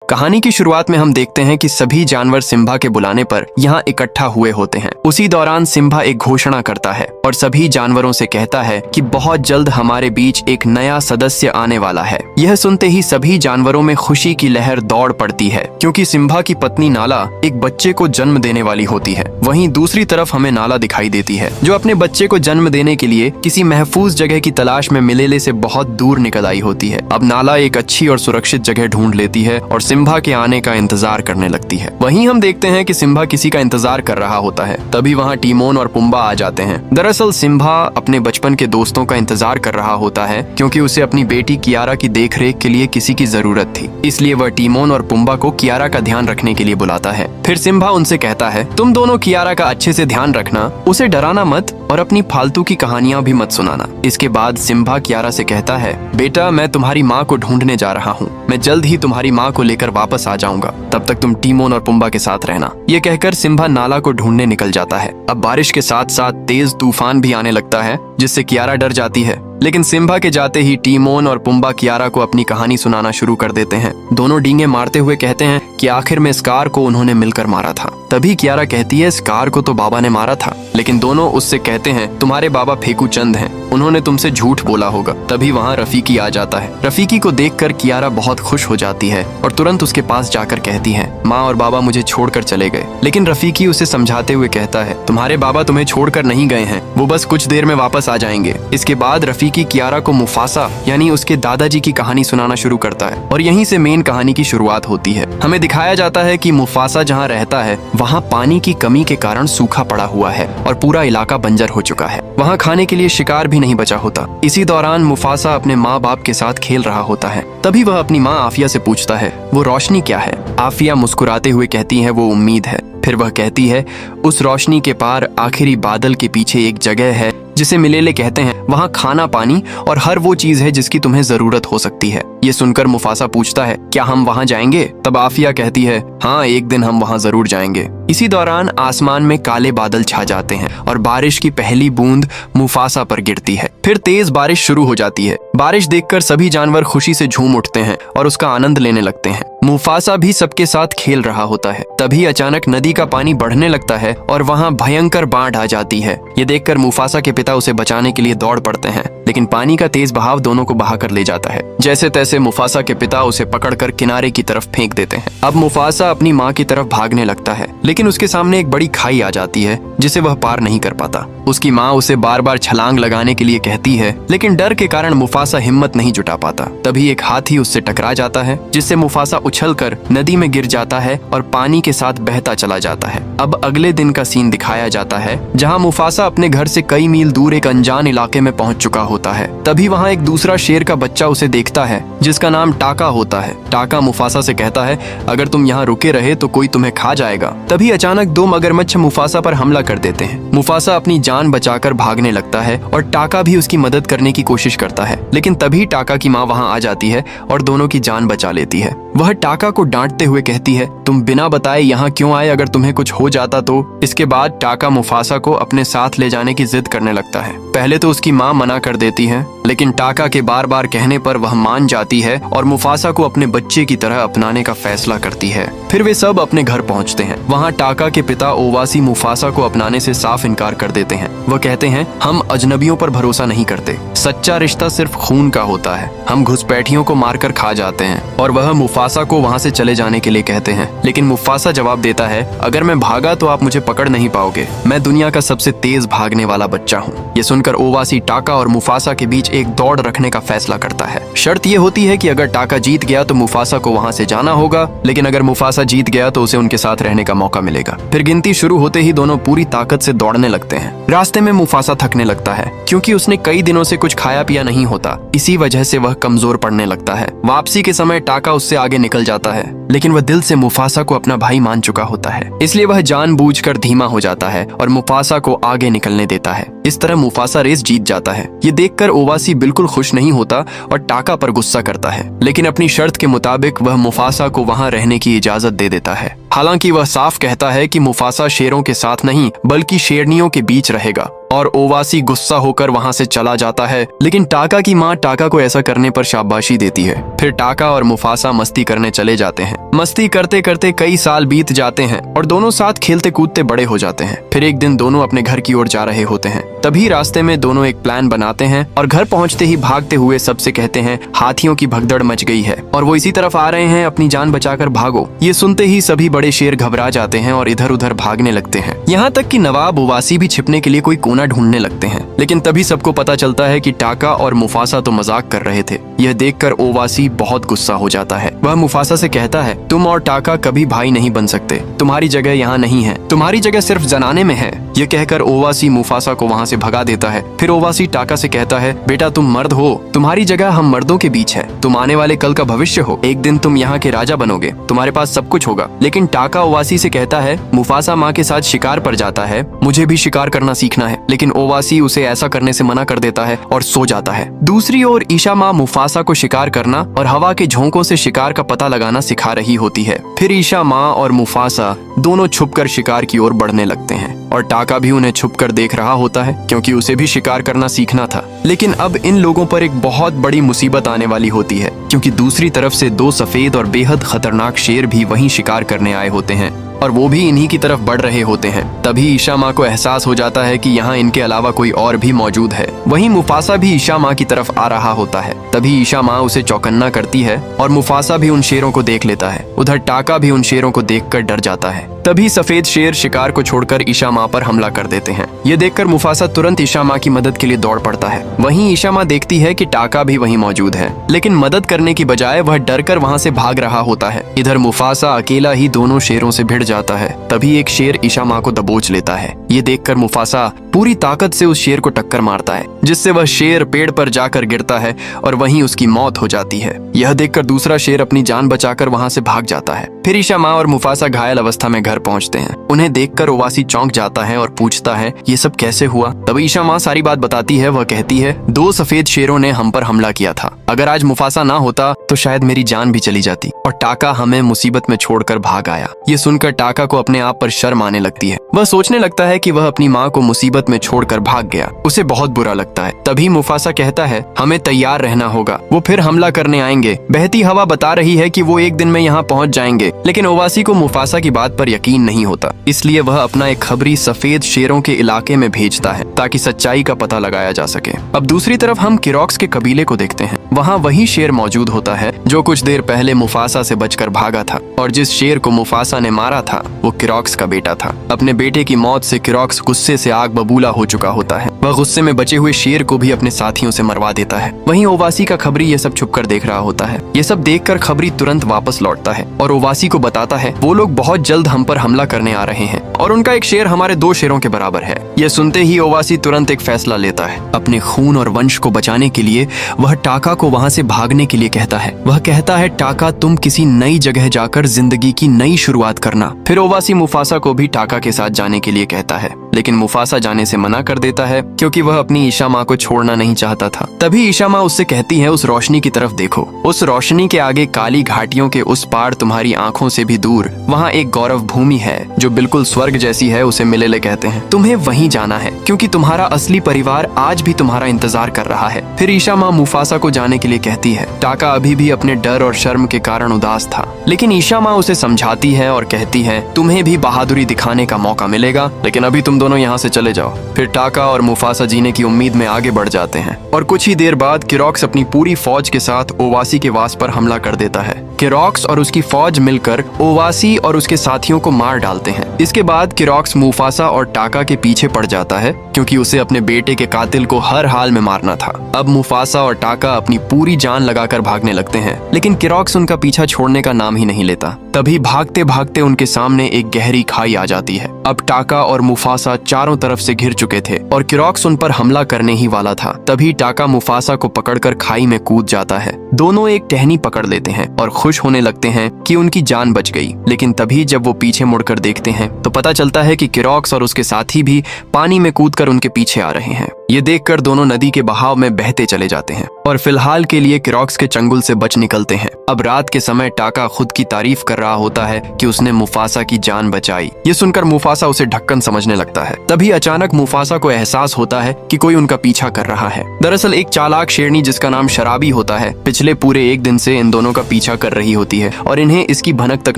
कहानी की शुरुआत में हम देखते हैं कि सभी जानवर सिम्बा के बुलाने पर यहाँ इकट्ठा हुए होते हैं। उसी दौरान सिम्बा एक घोषणा करता है और सभी जानवरों से कहता है कि बहुत जल्द हमारे बीच एक नया सदस्य आने वाला है। यह सुनते ही सभी जानवरों में खुशी की लहर दौड़ पड़ती है, क्योंकि सिम्बा की पत्नी नाला एक बच्चे को जन्म देने वाली होती है। वहीं दूसरी तरफ हमें नाला दिखाई देती है, जो अपने बच्चे को जन्म देने के लिए किसी महफूज जगह की तलाश में मिलेले से बहुत दूर निकल आई होती है। अब नाला एक अच्छी और सुरक्षित जगह ढूंढ लेती है और सिम्बा के आने का इंतजार करने लगती है। वहीं हम देखते हैं कि सिम्बा किसी का इंतजार कर रहा होता है। तभी वहाँ टीमोन और पुम्बा आ जाते हैं। दरअसल सिम्बा अपने बचपन के दोस्तों का इंतजार कर रहा होता है, क्योंकि उसे अपनी बेटी कियारा की देखरेख के लिए किसी की जरूरत थी। इसलिए वह टीमोन और पुम्बा को कियारा का ध्यान रखने के लिए बुलाता है। फिर सिम्बा उनसे कहता है, तुम दोनों कियारा का अच्छे से ध्यान रखना, उसे डराना मत और अपनी फालतू की कहानियां भी मत सुनाना। इसके बाद सिम्बा कियारा से कहता है, बेटा मैं तुम्हारी माँ को ढूंढने जा रहा हूँ। मैं जल्द ही तुम्हारी माँ को लेकर वापस आ जाऊंगा। तब तक तुम टीमोन और पुम्बा के साथ रहना। ये कहकर सिम्बा नाला को ढूंढने निकल जाता है। अब बारिश के साथ साथ तेज तूफान भी आने लगता है, जिससे कियारा डर जाती है। लेकिन सिम्बा के जाते ही टीमोन और पुम्बा कियारा को अपनी कहानी सुनाना शुरू कर देते हैं। दोनों डींगे मारते हुए कहते हैं कि आखिर में स्कार को उन्होंने मिलकर मारा था। तभी कियारा कहती है, स्कार को तो बाबा ने मारा था। लेकिन दोनों उससे कहते हैं, तुम्हारे बाबा फेकू चंद हैं, उन्होंने तुमसे झूठ बोला होगा। तभी वहाँ रफीकी आ जाता है। रफीकी को देखकर कियारा बहुत खुश हो जाती है और तुरंत उसके पास जाकर कहती है, माँ और बाबा मुझे छोड़कर चले गए। लेकिन रफीकी उसे समझाते हुए कहता है, तुम्हारे बाबा तुम्हें छोड़कर नहीं गए हैं, वो बस कुछ देर में वापस आ जाएंगे। इसके बाद रफीकी कियारा को मुफासा यानी उसके दादाजी की कहानी सुनाना शुरू करता है और यहीं से मेन कहानी की शुरुआत होती है। हमें दिखाया जाता है कि मुफासा जहाँ रहता है वहाँ पानी की कमी के कारण सूखा पड़ा हुआ है और पूरा इलाका बंजर हो चुका है। वहाँ खाने के लिए शिकार भी नहीं बचा होता। इसी दौरान मुफासा अपने माँ बाप के साथ खेल रहा होता है। तभी वह अपनी माँ आफिया से पूछता है, वो रोशनी क्या है? आफिया मुस्कुराते हुए कहती है, वो उम्मीद है। फिर वह कहती है, उस रोशनी के पार आखिरी बादल के पीछे एक जगह है जिसे मिलेले कहते हैं। वहाँ खाना पानी और हर वो चीज है जिसकी तुम्हें जरूरत हो सकती है। ये सुनकर मुफासा पूछता है, क्या हम वहाँ जाएंगे? तब आफिया कहती है, हाँ एक दिन हम वहाँ जरूर जाएंगे। इसी दौरान आसमान में काले बादल छा जाते हैं और बारिश की पहली बूंद मुफासा पर गिरती है। फिर तेज बारिश शुरू हो जाती है। बारिश देखकर सभी जानवर खुशी से झूम उठते हैं और उसका आनंद लेने लगते हैं। मुफासा भी सबके साथ खेल रहा होता है। तभी अचानक नदी का पानी बढ़ने लगता है और वहाँ भयंकर बाढ़ आ जाती है। ये देखकर मुफासा के पिता उसे बचाने के लिए दौड़ पड़ते हैं, लेकिन पानी का तेज बहाव दोनों को बहाकर ले जाता है। जैसे तैसे मुफासा के पिता उसे पकड़कर किनारे की तरफ फेंक देते हैं। अब मुफासा अपनी माँ की तरफ भागने लगता है, लेकिन उसके सामने एक बड़ी खाई आ जाती है जिसे वह पार नहीं कर पाता। उसकी माँ उसे बार बार छलांग लगाने के लिए कहती है, लेकिन डर के कारण मुफासा हिम्मत नहीं जुटा पाता। तभी एक हाथी उससे टकरा जाता है, जिससे मुफासा उछलकर नदी में गिर जाता है और पानी के साथ बहता चला जाता है। अब अगले दिन का सीन दिखाया जाता है, जहाँ मुफासा अपने घर से कई मील दूर एक अनजान इलाके में पहुंच चुका होता है। तभी वहाँ एक दूसरा शेर का बच्चा उसे देखता है, जिसका नाम टाका होता है। टाका मुफासा से कहता है, अगर तुम यहाँ रुके रहे तो कोई तुम्हें खा जाएगा। तभी अचानक दो मगरमच्छ मुफासा पर हमला कर देते हैं। मुफासा अपनी जान बचाकर भागने लगता है और टाका भी उसकी मदद करने की कोशिश करता है, लेकिन तभी टाका की माँ वहाँ आ जाती है और दोनों की जान बचा लेती है। वह टाका को डांटते हुए कहती है, तुम बिना बताए यहाँ क्यों आए? अगर तुम्हें कुछ हो जाता तो? इसके बाद टाका मुफासा को अपने साथ ले जाने की जिद करने लगता है। पहले तो उसकी माँ मना कर देती है, लेकिन टाका के बार बार कहने पर वह मान जाती है और मुफासा को अपने बच्चे की तरह अपनाने का फैसला करती है। फिर वे सब अपने घर पहुँचते हैं। वहाँ टाका के पिता ओवासी मुफासा को अपनाने से साफ इनकार कर देते हैं। वह कहते हैं, हम अजनबियों पर भरोसा नहीं करते। सच्चा रिश्ता सिर्फ खून का होता है। हम घुसपैठियों को मारकर खा जाते हैं। और वह मुफासा को वहाँ से चले जाने के लिए कहते हैं, लेकिन मुफासा जवाब देता है, अगर मैं भागा तो आप मुझे पकड़ नहीं पाओगे। मैं दुनिया का सबसे तेज भागने वाला बच्चा हूँ। ये सुनकर ओवासी टाका और मुफासा के बीच एक दौड़ रखने का फैसला करता है। शर्त ये होती है कि अगर टाका जीत गया तो मुफासा को वहाँ से जाना होगा, लेकिन अगर मुफासा जीत गया तो उसे उनके साथ रहने का मौका मिलेगा। फिर गिनती शुरू होते ही दोनों पूरी ताकत से दौड़ने लगते हैं। रास्ते में मुफासा थकने लगता है, क्योंकि उसने कई दिनों से कुछ खाया पिया नहीं होता। इसी वजह से वह कमजोर पड़ने लगता है। वापसी के समय टाका उससे आगे निकल जाता है, लेकिन वह दिल से मुफासा को अपना भाई मान चुका होता है। इसलिए वह जानबूझकर धीमा हो जाता है और मुफासा को आगे निकलने देता है। इस तरह मुफासा रेस जीत जाता है। ये देखकर ओवासी बिल्कुल खुश नहीं होता और टाका पर गुस्सा करता है, लेकिन अपनी शर्त के मुताबिक वह मुफासा को वहाँ रहने की इजाजत दे देता है। हालांकि वह साफ कहता है कि मुफासा शेरों के साथ नहीं बल्कि शेरनियों के बीच रहेगा। और ओवासी गुस्सा होकर वहाँ से चला जाता है। लेकिन टाका की माँ टाका को ऐसा करने पर शाबाशी देती है। फिर टाका और मुफासा मस्ती करने चले जाते हैं। मस्ती करते करते कई साल बीत जाते हैं और दोनों साथ खेलते कूदते बड़े हो जाते हैं। फिर एक दिन दोनों अपने घर की ओर जा रहे होते हैं। तभी रास्ते में दोनों एक प्लान बनाते हैं और घर पहुंचते ही भागते हुए सबसे कहते हैं हाथियों की भगदड़ मच गई है और वो इसी तरफ आ रहे हैं, अपनी जान बचाकर भागो। ये सुनते ही सभी बड़े शेर घबरा जाते हैं और इधर उधर भागने लगते हैं। यहाँ तक कि नवाब ओवासी भी छिपने के लिए कोई कोना ढूंढने लगते हैं। लेकिन तभी सबको पता चलता है कि टाका और मुफासा तो मजाक कर रहे थे। यह देखकर ओवासी बहुत गुस्सा हो जाता है। वह मुफासा से कहता है तुम और टाका कभी भाई नहीं बन सकते, तुम्हारी जगह यहाँ नहीं है, तुम्हारी जगह सिर्फ जनाने में है। यह कहकर ओवासी मुफासा को वहाँ से भगा देता है। फिर ओवासी टाका से कहता है बेटा तुम मर्द हो, तुम्हारी जगह हम मर्दों के बीच है, तुम आने वाले कल का भविष्य हो, एक दिन तुम यहाँ के राजा बनोगे, तुम्हारे पास सब कुछ होगा। लेकिन टाका ओवासी से कहता है मुफासा माँ के साथ शिकार पर जाता है, मुझे भी शिकार करना सीखना है। लेकिन ओवासी उसे ऐसा करने से मना कर देता है और सो जाता है। दूसरी ओर ईशा माँ मुफासा को शिकार करना और हवा के झोंकों से शिकार का पता लगाना सिखा रही होती है। फिर ईशा माँ और मुफासा दोनों छुपकर शिकार की ओर बढ़ने लगते हैं और टाका भी उन्हें छुपकर देख रहा होता है क्योंकि उसे भी शिकार करना सीखना था। लेकिन अब इन लोगों पर एक बहुत बड़ी मुसीबत आने वाली होती है क्योंकि दूसरी तरफ से दो सफेद और बेहद खतरनाक शेर भी वहीं शिकार करने आए होते हैं और वो भी इन्हीं की तरफ बढ़ रहे होते हैं। तभी ईशा माँ को एहसास हो जाता है कि यहाँ इनके अलावा कोई और भी मौजूद है। वहीं मुफासा भी ईशा माँ की तरफ आ रहा होता है। तभी ईशा माँ उसे चौकन्ना करती है और मुफासा भी उन शेरों को देख लेता है। उधर टाका भी उन शेरों को देखकर डर जाता है। तभी सफेद शेर शिकार को छोड़कर ईशा माँ पर हमला कर देते हैं। ये देखकर मुफासा तुरंत ईशा माँ की मदद के लिए दौड़ पड़ता है। वहीं ईशा माँ देखती है कि टाका भी वहीं मौजूद है, लेकिन मदद करने की बजाय वह डरकर वहाँ से भाग रहा होता है। इधर मुफासा अकेला ही दोनों शेरों से भिड़ जाता है। तभी एक शेर ईशा माँ को दबोच लेता है। ये देखकर मुफासा पूरी ताकत से उस शेर को टक्कर मारता है, जिससे वह शेर पेड़ पर जाकर गिरता है और वहीं उसकी मौत हो जाती है। यह देखकर दूसरा शेर अपनी जान बचाकर वहाँ से भाग जाता है। फिर ईशा माँ और मुफासा घायल अवस्था में घर पहुँचते हैं। उन्हें देखकर ओवासी चौंक जाता है और पूछता है ये सब कैसे हुआ। तब ईशा माँ सारी बात बताती है। वह कहती है दो सफेद शेरों ने हम पर हमला किया था, अगर आज मुफासा ना होता तो शायद मेरी जान भी चली जाती और टाका हमें मुसीबत में छोड़कर भाग आया। ये सुनकर टाका को अपने आप पर शर्म आने लगती है। वह सोचने लगता है कि वह अपनी माँ को मुसीबत में छोड़कर भाग गया। उसे बहुत बुरा लगता है। तभी मुफासा कहता है हमें तैयार रहना होगा, वो फिर हमला करने आएंगे। बहती हवा बता रही है कि वो एक दिन में यहाँ पहुँच जाएंगे। लेकिन ओवासी को मुफासा की बात पर यकीन नहीं होता, इसलिए वह अपना एक खबरी सफेद शेरों के इलाके में भेजता है ताकि सच्चाई का पता लगाया जा सके। अब दूसरी तरफ हम किरोक्स के कबीले को देखते हैं। वहाँ वही शेर मौजूद होता है जो कुछ देर पहले मुफासा से बचकर भागा था, और जिस शेर को मुफासा ने मारा था वो किरोक्स का बेटा था। अपने बेटे की मौत से किरोक्स गुस्से से आग बबूला हो चुका होता है। वह गुस्से में बचे हुए शेर को भी अपने साथियों से मरवा देता है। वहीं ओवासी का खबरी ये सब छुपकर देख रहा होता है। ये सब देखकर खबरी तुरंत वापस लौटता है और ओवासी को बताता है वो लोग बहुत जल्द हम पर हमला करने आ रहे हैं और उनका एक शेर हमारे दो शेरों के बराबर है। यह सुनते ही ओवासी तुरंत एक फैसला लेता है। अपने खून और वंश को बचाने के लिए वह टाका को वहाँ से भागने के लिए कहता है। वह कहता है टाका तुम किसी नई जगह जाकर जिंदगी की नई शुरुआत करना। फिर ओवासी मुफासा को भी टाका के साथ जाने के लिए कहता है, लेकिन मुफासा जाने से मना कर देता है क्योंकि वह अपनी ईशा माँ को छोड़ना नहीं चाहता था। तभी ईशा माँ उससे कहती है उस रोशनी की तरफ देखो, उस रोशनी के आगे काली घाटियों के उस पार तुम्हारी आंखों से भी दूर वहाँ एक गौरव भूमि है जो बिल्कुल स्वर्ग जैसी है, उसे मिलेले कहते हैं। तुम्हें वहीं जाना है क्योंकि तुम्हारा असली परिवार आज भी तुम्हारा इंतजार कर रहा है। फिर ईशा माँ मुफासा को जाने के लिए कहती है। टाका अभी भी अपने डर और शर्म के कारण उदास था, लेकिन ईशा माँ उसे समझाती है और कहती है तुम्हें भी बहादुरी दिखाने का मौका मिलेगा, लेकिन अभी तुम दोनों यहाँ से चले जाओ। फिर टाका और मुफासा जीने की उम्मीद में आगे बढ़ जाते हैं और कुछ ही देर बाद किरोक्स अपनी पूरी फौज के साथ ओवासी के वास पर हमला कर देता है। किरोक्स और उसकी फौज मिलकर ओवासी और उसके साथियों को मार डालते हैं। इसके बाद किरोक्स मुफासा और टाका के पीछे पड़ जाता है क्योंकि उसे अपने बेटे के कातिल को हर हाल में मारना था। अब मुफासा और टाका अपनी पूरी जान लगाकर भागने लगते हैं, लेकिन किरोक्स उनका पीछा छोड़ने का नाम ही नहीं लेता। तभी भागते भागते उनके सामने एक गहरी खाई आ जाती है। अब टाका और मुफासा चारों तरफ से घिर चुके थे और किरोक्स उन पर हमला करने ही वाला था। तभी टाका मुफासा को पकड़कर खाई में कूद जाता है। दोनों एक टहनी पकड़ लेते हैं और खुश होने लगते हैं कि उनकी जान बच गई। लेकिन तभी जब वो पीछे मुड़कर देखते हैं तो पता चलता है कि किरोक्स और उसके साथी भी पानी में कूदकर उनके पीछे आ रहे हैं। ये देखकर दोनों नदी के बहाव में बहते चले जाते हैं और फिलहाल के लिए किरॉक्स के चंगुल से बच निकलते हैं। अब रात के समय टाका खुद की तारीफ कर रहा होता है कि उसने मुफासा की जान बचाई। ये सुनकर मुफासा उसे ढक्कन समझने लगता है। तभी अचानक मुफासा को एहसास होता है कि कोई उनका पीछा कर रहा है। दरअसल एक चालाक शेरनी जिसका नाम शराबी होता है पिछले पूरे एक दिन से इन दोनों का पीछा कर रही होती है और इन्हें इसकी भनक तक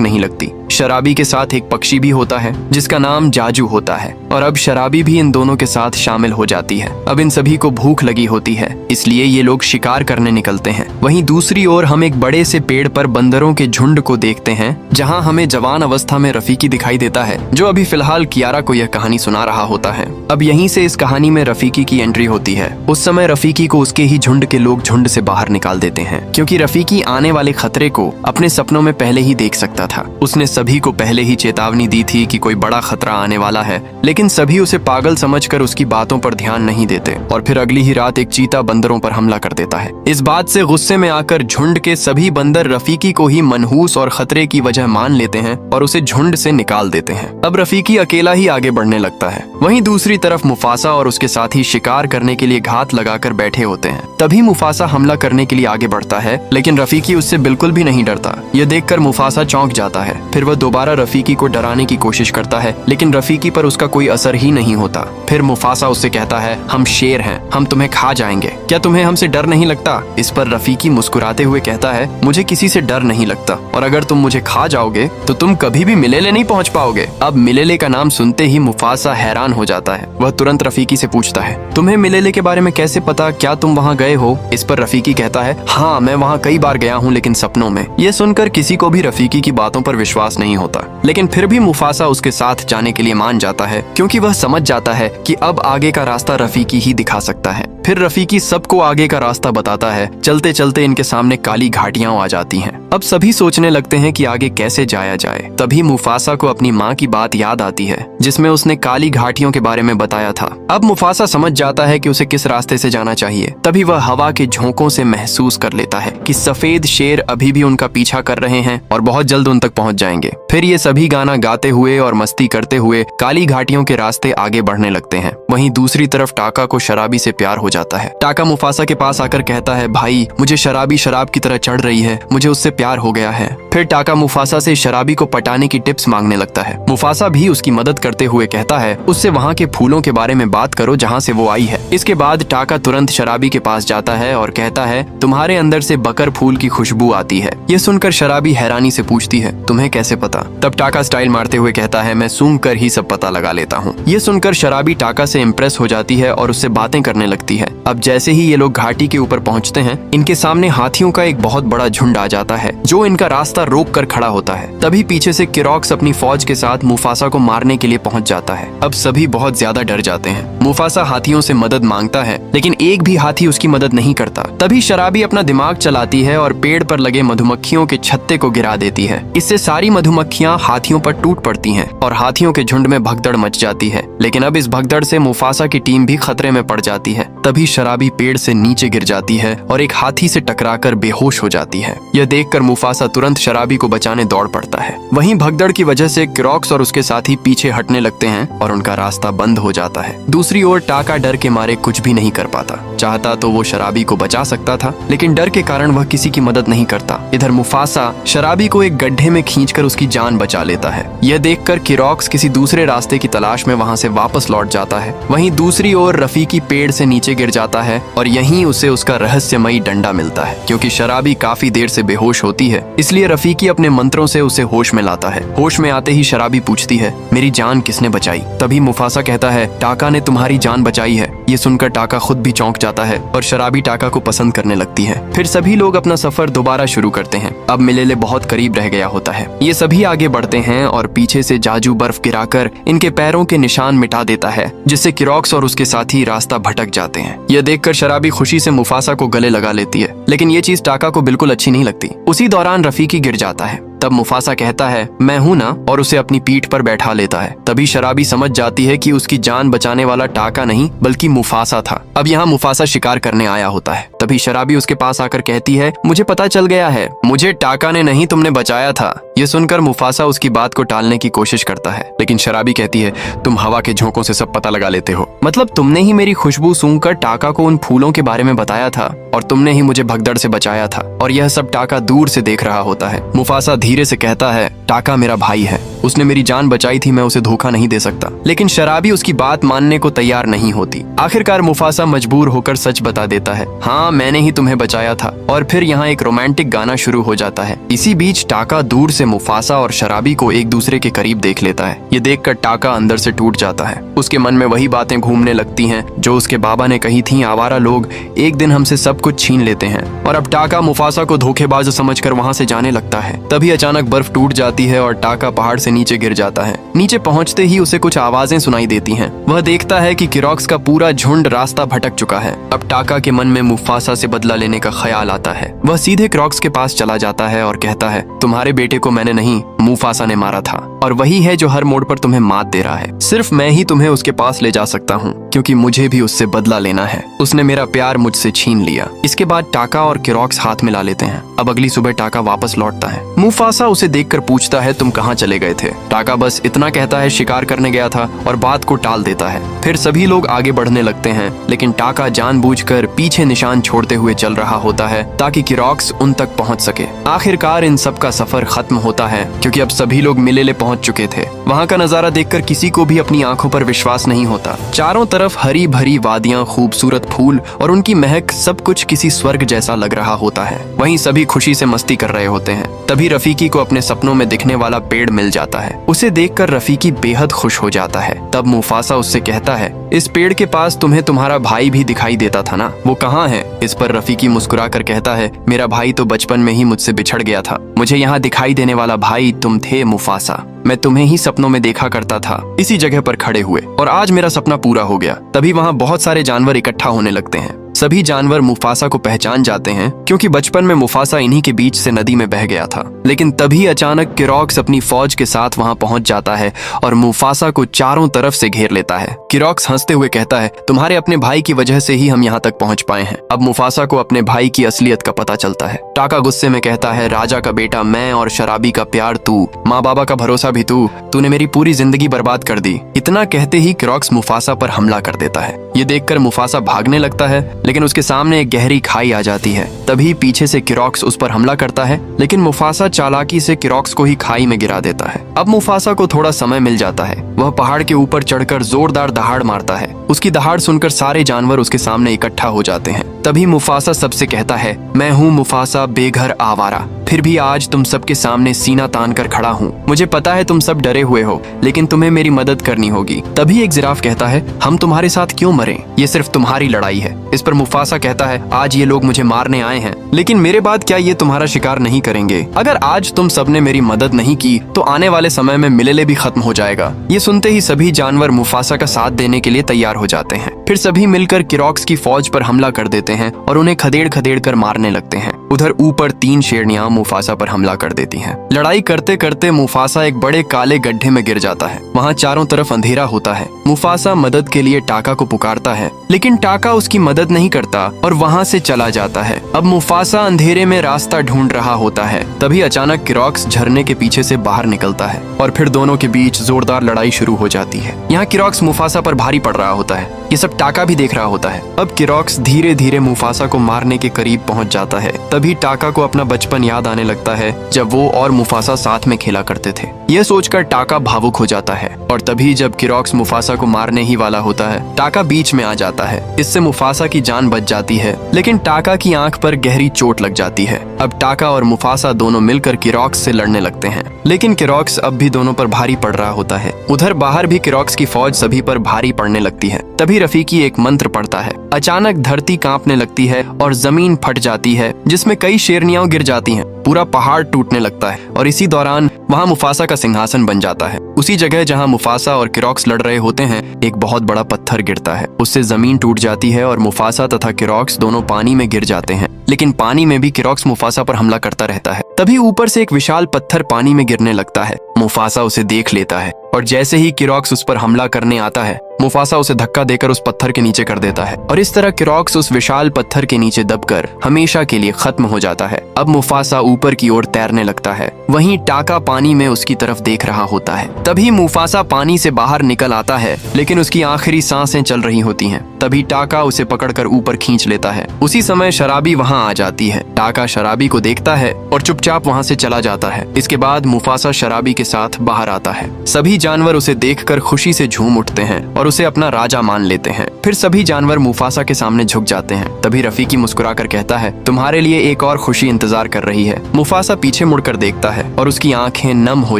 नहीं लगती। शराबी के साथ एक पक्षी भी होता है जिसका नाम जाजू होता है और अब शराबी भी इन दोनों के साथ शामिल हो जाती है। अब इन सभी को भूख लगी होती है, इसलिए ये लोग शिकार करने निकलते हैं। वहीं दूसरी ओर हम एक बड़े से पेड़ पर बंदरों के झुंड को देखते हैं, जहां हमें जवान अवस्था में रफीकी दिखाई देता है जो अभी फिलहाल कियारा को यह कहानी सुना रहा होता है। अब यहीं से इस कहानी में रफीकी की एंट्री होती है। उस समय रफीकी को उसके ही झुंड के लोग झुंड से बाहर निकाल देते हैं, क्योंकि रफीकी आने वाले खतरे को अपने सपनों में पहले ही देख सकता था। उसने सभी को पहले ही चेतावनी दी थी कि कोई बड़ा खतरा आने वाला है, लेकिन सभी उसे पागल समझकर उसकी बातों पर ध्यान नहीं देते और फिर अगली ही रात एक चीता बंदरों पर हमला कर देता है। इस बात से गुस्से में आकर झुंड के सभी बंदर रफीकी को ही मनहूस और खतरे की वजह मान लेते हैं और उसे झुंड से निकाल देते हैं। अब रफीकी अकेला ही आगे बढ़ने लगता है। वहीं दूसरी तरफ मुफासा और उसके साथी शिकार करने के लिए घात लगाकर बैठे होते हैं। तभी मुफासा हमला करने के लिए आगे बढ़ता है, लेकिन रफीकी उससे बिल्कुल भी नहीं डरता। यह देखकर मुफासा चौंक जाता है। फिर वह दोबारा रफीकी को डराने की कोशिश करता है, लेकिन रफीकी पर उसका कोई असर ही नहीं होता। फिर मुफासा उससे कहता है, हम शेर हैं, हम तुम्हें खा जाएंगे, क्या तुम्हें हमसे डर नहीं लगता? इस पर रफीकी मुस्कुराते हुए कहता है, मुझे किसी से डर नहीं लगता और अगर तुम मुझे खा जाओगे तो तुम कभी भी मिलेले नहीं पहुंच पाओगे। अब मिलेले का नाम सुनते ही मुफासा हैरान हो जाता है। वह तुरंत रफीकी से पूछता है, तुम्हें मिलेले के बारे में कैसे पता? क्या तुम वहाँ गए हो? इस पर रफीकी कहता है, हाँ मैं वहाँ कई बार गया हूँ, लेकिन सपनों में। ये सुनकर किसी को भी रफीकी की बातों पर विश्वास नहीं होता, लेकिन फिर भी मुफासा उसके साथ जाने के लिए मान जाता है, क्योंकि वह समझ जाता है कि अब आगे का रास्ता रफीकी ही दिखा सकता है। फिर रफीकी सबको आगे का रास्ता बताता है। चलते चलते इनके सामने काली घाटियां आ जाती हैं। अब सभी सोचने लगते हैं कि आगे कैसे जाया जाए। तभी मुफासा को अपनी माँ की बात याद आती है, जिसमें उसने काली घाटियों के बारे में बताया था। अब मुफासा समझ जाता है कि उसे किस रास्ते से जाना चाहिए। तभी वह हवा के झोंकों से महसूस कर लेता है कि सफेद शेर अभी भी उनका पीछा कर रहे हैं और बहुत जल्द उन तक पहुंच जाएंगे। फिर ये सभी गाना गाते हुए और मस्ती करते हुए काली घाटियों के रास्ते आगे बढ़ने लगते हैं। वहीं दूसरी तरफ टाका को शराबी से प्यार हो जाता है। टाका मुफासा के पास आकर कहता है, भाई मुझे शराबी शराब की तरह चढ़ रही है, मुझे उससे प्यार हो गया है। फिर टाका मुफासा से शराबी को पटाने की टिप्स मांगने लगता है। मुफासा भी उसकी मदद करते हुए कहता है, उससे वहाँ के फूलों के बारे में बात करो जहाँ से वो आई है। इसके बाद टाका तुरंत शराबी के पास जाता है और कहता है, तुम्हारे अंदर से बकर फूल की खुशबू आती है। ये सुनकर शराबी हैरानी से पूछती है, तुम्हें कैसे पता? तब टाका स्टाइल मारते हुए कहता है, मैं सूंघ कर ही सब पता लगा लेता हूँ। ये सुनकर शराबी टाका से इम्प्रेस हो जाती है और उससे बातें करने लगती है। अब जैसे ही ये लोग घाटी के ऊपर पहुँचते हैं, इनके सामने हाथियों का एक बहुत बड़ा झुंड आ जाता है, जो इनका रास्ता रोक कर खड़ा होता है। तभी पीछे से किरॉक्स अपनी फौज के साथ मुफासा को मारने के लिए पहुंच जाता है। अब सभी बहुत ज्यादा डर जाते हैं। मुफासा हाथियों से मदद मांगता है, लेकिन एक भी हाथी उसकी मदद नहीं करता। तभी शराबी अपना दिमाग चलाती है और पेड़ पर लगे मधुमक्खियों के छत्ते को गिरा देती है। इससे सारी मधुमक्खियां हाथियों पर टूट पड़ती हैं और हाथियों के झुंड में भगदड़ मच जाती है। लेकिन अब इस भगदड़ से मुफासा की टीम भी खतरे में पड़ जाती है। तभी शराबी पेड़ से नीचे गिर जाती है और एक हाथी से टकराकर बेहोश हो जाती है। यह देखकर मुफासा तुरंत शराबी को बचाने दौड़ पड़ता है। वहीं भगदड़ की वजह से किरॉक्स और उसके साथी पीछे हटने लगते हैं और उनका रास्ता बंद हो जाता है। दूसरी ओर टाका डर के मारे कुछ भी नहीं कर पाता। चाहता तो वो शराबी को बचा सकता था, लेकिन डर के कारण वह किसी की मदद नहीं करता। इधर मुफासा शराबी को एक गड्ढे में खींचकर उसकी जान बचा लेता है। यह देखकर किरॉक्स किसी दूसरे रास्ते की तलाश में वहां से वापस लौट जाता है। वहीं दूसरी ओर रफीकी पेड़ से नीचे गिर जाता है और यहीं उसे उसका रहस्यमयी डंडा मिलता है। क्योंकि शराबी काफी देर से बेहोश होती है, इसलिए रफीकी अपने मंत्रों से उसे होश में लाता है। होश में आते ही शराबी पूछती है, मेरी जान किसने बचाई? तभी मुफासा कहता है, टाका ने तुम्हारी जान बचाई है। ये सुनकर टाका खुद भी चौंक जाता है और शराबी टाका को पसंद करने लगती है। फिर सभी लोग अपना सफर दोबारा शुरू करते हैं। अब मिलेले बहुत करीब रह गया होता है। ये सभी आगे बढ़ते हैं और पीछे से जाजू बर्फ गिराकर इनके पैरों के निशान मिटा देता है, जिससे किरॉक्स और उसके साथी रास्ता भटक जाते हैं। यह देखकर शराबी खुशी से मुफासा को गले लगा लेती है, लेकिन ये चीज टाका को बिल्कुल अच्छी नहीं लगती। उसी दौरान रफीकी गिर जाता है। तब मुफासा कहता है, मैं हूं ना, और उसे अपनी पीठ पर बैठा लेता है। तभी शराबी समझ जाती है कि उसकी जान बचाने वाला टाका नहीं बल्कि मुफासा था। अब यहाँ मुफासा शिकार करने आया होता है। तभी शराबी उसके पास आकर कहती है, मुझे पता चल गया है, मुझे टाका ने नहीं तुमने बचाया था। ये सुनकर मुफासा उसकी बात को टालने की कोशिश करता है, लेकिन शराबी कहती है, तुम हवा के झोंकों से सब पता लगा लेते हो। मतलब तुमने ही मेरी खुशबू सूंघकर टाका को उन फूलों के बारे में बताया था और तुमने ही मुझे भगदड़ से बचाया था। और यह सब टाका दूर से देख रहा होता है। मुफासा धीरे से कहता है, टाका मेरा भाई है, उसने मेरी जान बचाई थी, मैं उसे धोखा नहीं दे सकता। लेकिन शराबी उसकी बात मानने को तैयार नहीं होती। आखिरकार मुफासा मजबूर होकर सच बता देता है, हाँ मैंने ही तुम्हें बचाया था। और फिर यहाँ एक रोमांटिक गाना शुरू हो जाता है। इसी बीच टाका दूर से मुफासा और शराबी को एक दूसरे के करीब देख लेता है। ये देखकर टाका अंदर से टूट जाता है। उसके मन में वही बातें घूमने लगती हैं जो उसके बाबा ने कही थी, आवारा लोग एक दिन हमसे सब कुछ छीन लेते हैं। और अब टाका मुफासा को धोखेबाज समझकर वहाँ से जाने लगता है। तभी अचानक बर्फ टूट जाती है और टाका पहाड़ से नीचे गिर जाता है। नीचे पहुंचते ही उसे कुछ आवाजें सुनाई देती हैं। वह देखता है कि किरॉक्स का पूरा झुंड रास्ता भटक चुका है। अब टाका के मन में मुफासा से बदला लेने का ख्याल आता है। वह सीधे किरॉक्स के पास चला जाता है और कहता है, तुम्हारे बेटे को मैंने नहीं, मुफासा ने मारा था और वही है जो हर मोड़ पर तुम्हें मात दे रहा है। सिर्फ मैं ही तुम्हें उसके पास ले जा सकता हूँ, क्योंकि मुझे भी उससे बदला लेना है। उसने मेरा प्यार मुझसे छीन लिया। इसके बाद टाका और किरॉक्स हाथ मिला लेते हैं। अब अगली सुबह टाका वापस लौटता है। मुफासा उसे देखकर पूछता है, तुम कहाँ चले गए थे? टाका बस इतना कहता है, शिकार करने गया था, और बात को टाल देता है। फिर सभी लोग आगे बढ़ने लगते हैं, लेकिन टाका जानबूझकर पीछे निशान छोड़ते हुए चल रहा होता है ताकि किरॉक्स उन तक पहुंच सके। आखिरकार इन सब का सफर खत्म होता है, क्योंकि अब सभी लोग मिलेले पहुंच चुके थे। वहां का नजारा देखकर किसी को भी अपनी आंखों पर विश्वास नहीं होता। चारों तरफ हरी भरी वादियां, खूबसूरत फूल और उनकी महक, सब कुछ किसी स्वर्ग जैसा लग रहा होता है। वहीं सभी खुशी से मस्ती कर रहे होते हैं। तभी रफीकी को अपने सपनों में दिखने वाला पेड़ मिल जाता है। उसे देखकर रफीकी बेहद खुश हो जाता है। तब मुफासा उससे कहता है, इस पेड़ के पास तुम्हें तुम्हारा भाई भी दिखाई देता था ना, वो कहाँ है? इस पर रफीकी मुस्कुराकर कहता है, मेरा भाई तो बचपन में ही मुझसे बिछड़ गया था। मुझे यहाँ दिखाई देने वाला भाई तुम थे मुफासा। मैं तुम्हें ही सपनों में देखा करता था, इसी जगह पर खड़े हुए, और आज मेरा सपना पूरा हो गया। तभी वहाँ बहुत सारे जानवर इकट्ठा होने लगते हैं। सभी जानवर मुफासा को पहचान जाते हैं, क्योंकि बचपन में मुफासा इन्हीं के बीच से नदी में बह गया था। लेकिन तभी अचानक किरॉक्स अपनी फौज के साथ वहां पहुंच जाता है और मुफासा को चारों तरफ से घेर लेता है। किरॉक्स हंसते हुए कहता है, तुम्हारे अपने भाई की वजह से ही हम यहाँ तक पहुंच पाए हैं। अब मुफासा को अपने भाई की असलियत का पता चलता है। टाका गुस्से में कहता है, राजा का बेटा मैं और शराबी का प्यार तू, माँ बाबा का भरोसा भी तूने मेरी पूरी जिंदगी बर्बाद कर दी। इतना कहते ही किरॉक्स मुफासा पर हमला कर देता है। ये देखकर मुफासा भागने लगता है, लेकिन उसके सामने एक गहरी खाई आ जाती है। तभी पीछे से किरॉक्स उस पर हमला करता है, लेकिन मुफासा चालाकी से किरॉक्स को ही खाई में गिरा देता है। अब मुफासा को थोड़ा समय मिल जाता है। वह पहाड़ के ऊपर चढ़कर जोरदार दहाड़ मारता है। उसकी दहाड़ सुनकर सारे जानवर उसके सामने इकट्ठा हो जाते हैं। तभी मुफासा सबसे कहता है, मैं हूँ मुफासा बेघर आवारा, फिर भी आज तुम सबके सामने सीना तान कर खड़ा हूँ। मुझे पता है तुम सब डरे हुए हो, लेकिन तुम्हें मेरी मदद करनी होगी। तभी एक जिराफ कहता है, हम तुम्हारे साथ क्यों मरें? ये सिर्फ तुम्हारी लड़ाई है। इस पर मुफासा कहता है, आज ये लोग मुझे मारने आए हैं, लेकिन मेरे बाद क्या ये तुम्हारा शिकार नहीं करेंगे? अगर आज तुम सबने मेरी मदद नहीं की तो आने वाले समय में मिलेले भी खत्म हो जाएगा। ये सुनते ही सभी जानवर मुफासा का साथ देने के लिए तैयार हो जाते हैं। फिर सभी मिलकर किरॉक्स की फौज पर हमला कर देते हैं और उन्हें खदेड़ खदेड़ कर मारने लगते हैं। उधर ऊपर 3 शेरनियां मुफासा पर हमला कर देती हैं। लड़ाई करते करते मुफासा एक बड़े काले गड्ढे में गिर जाता है। वहाँ चारों तरफ अंधेरा होता है। मुफासा मदद के लिए टाका को पुकारता है, लेकिन टाका उसकी मदद नहीं करता और वहाँ से चला जाता है। अब मुफासा अंधेरे में रास्ता ढूंढ रहा होता है। तभी अचानक किरॉक्स झरने के पीछे से बाहर निकलता है और फिर दोनों के बीच जोरदार लड़ाई शुरू हो जाती है। यहाँ किरॉक्स मुफासा पर भारी पड़ रहा होता है। ये सब टाका भी देख रहा होता है। अब किरॉक्स धीरे धीरे मुफासा को मारने के करीब पहुंच जाता है। तभी टाका को अपना बचपन याद आने लगता है, जब वो और मुफासा साथ में खेला करते थे। यह सोचकर टाका भावुक हो जाता है और तभी जब किरॉक्स मुफासा को मारने ही वाला होता है, टाका बीच में आ जाता है। इससे मुफासा की जान बच जाती है, लेकिन टाका की आंख पर गहरी चोट लग जाती है। अब टाका और मुफासा दोनों मिलकर किरॉक्स से लड़ने लगते हैं, लेकिन किरॉक्स अब भी दोनों पर भारी पड़ रहा होता है। उधर बाहर भी किरॉक्स की फौज सभी पर भारी पड़ने लगती है। तभी रफीकी एक मंत्र पढ़ता है। अचानक धरती कांपने लगती है और जमीन फट जाती है, जिसमें कई शेरनियां गिर जाती हैं। पूरा पहाड़ टूटने लगता है और इसी दौरान वहां मुफासा का सिंहासन बन जाता है। उसी जगह जहां मुफासा और किरॉक्स लड़ रहे होते हैं, एक बहुत बड़ा पत्थर गिरता है। उससे जमीन टूट जाती है और मुफासा तथा किरॉक्स दोनों पानी में गिर जाते हैं। लेकिन पानी में भी किरॉक्स मुफासा पर हमला करता रहता है। तभी ऊपर से एक विशाल पत्थर पानी में गिरने लगता है। मुफासा उसे देख लेता है और जैसे ही किरॉक्स उस पर हमला करने आता है, मुफासा उसे धक्का देकर उस पत्थर के नीचे कर देता है और इस तरह किरॉक्स उस विशाल पत्थर के नीचे दबकर हमेशा के लिए खत्म हो जाता है। अब मुफासा ऊपर की ओर तैरने लगता है, वहीं टाका पानी में उसकी तरफ देख रहा होता है। तभी मुफासा पानी से बाहर निकल आता है, लेकिन उसकी आखिरी सांसें चल रही होती हैं। तभी टाका उसे पकड़कर ऊपर खींच लेता है। उसी समय शराबी वहां आ जाती है। टाका शराबी को देखता है और चुपचाप वहां से चला जाता है। इसके बाद मुफासा शराबी के साथ बाहर आता है। सभी जानवर उसे देखकर खुशी से झूम उठते हैं और उसे अपना राजा मान लेते हैं। फिर सभी जानवर मुफासा के सामने झुक जाते हैं। तभी रफीकी मुस्कुराकर कहता है, तुम्हारे लिए एक और खुशी इंतजार कर रही है। मुफासा पीछे मुड़कर देखता है और उसकी आंखें नम हो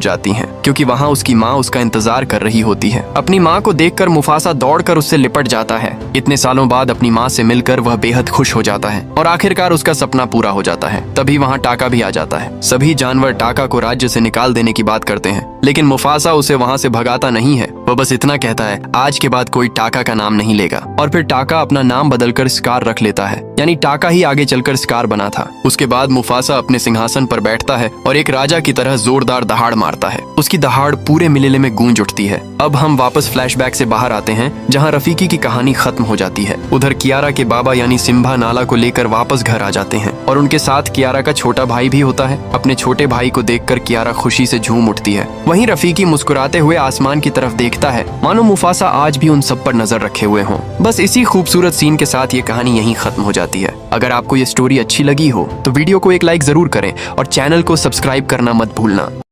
जाती हैं, क्योंकि वहाँ उसकी माँ उसका इंतजार कर रही होती है। अपनी माँ को देखकर मुफासा दौड़कर उससे लिपट जाता है। इतने सालों बाद अपनी माँ से मिलकर वह बेहद खुश हो जाता है और आखिरकार उसका सपना पूरा हो जाता है। तभी वहाँ टाका भी आ जाता है। सभी जानवर टाका को राज्य से निकाल देने की बात करते हैं, लेकिन मुफासा उसे वहाँ से भगाता नहीं है। वह बस इतना कहता है, आज के बाद कोई टाका का नाम नहीं लेगा। और फिर टाका अपना नाम बदलकर स्कार रख लेता है, यानी टाका ही आगे चलकर स्कार बना था। उसके बाद मुफासा अपने सिंहासन पर बैठता है और एक राजा की तरह जोरदार दहाड़ मारता है। उसकी दहाड़ पूरे मिलेले में गूंज उठती है। अब हम वापस फ्लैशबैक से बाहर आते हैं, जहाँ रफीकी की कहानी खत्म हो जाती है। उधर कियारा के बाबा यानी सिम्बा नाला को लेकर वापस घर आ जाते हैं और उनके साथ कियारा का छोटा भाई भी होता है। अपने छोटे भाई को देखकर कियारा खुशी से झूम उठती है। वहीं रफीकी मुस्कुराते हुए आसमान की तरफ देखता है, मानो मुफासा आज भी उन सब पर नजर रखे हुए हों। बस इसी खूबसूरत सीन के साथ ये कहानी यहीं खत्म हो जाती है। अगर आपको ये स्टोरी अच्छी लगी हो तो वीडियो को एक लाइक जरूर करें और चैनल को सब्सक्राइब करना मत भूलना।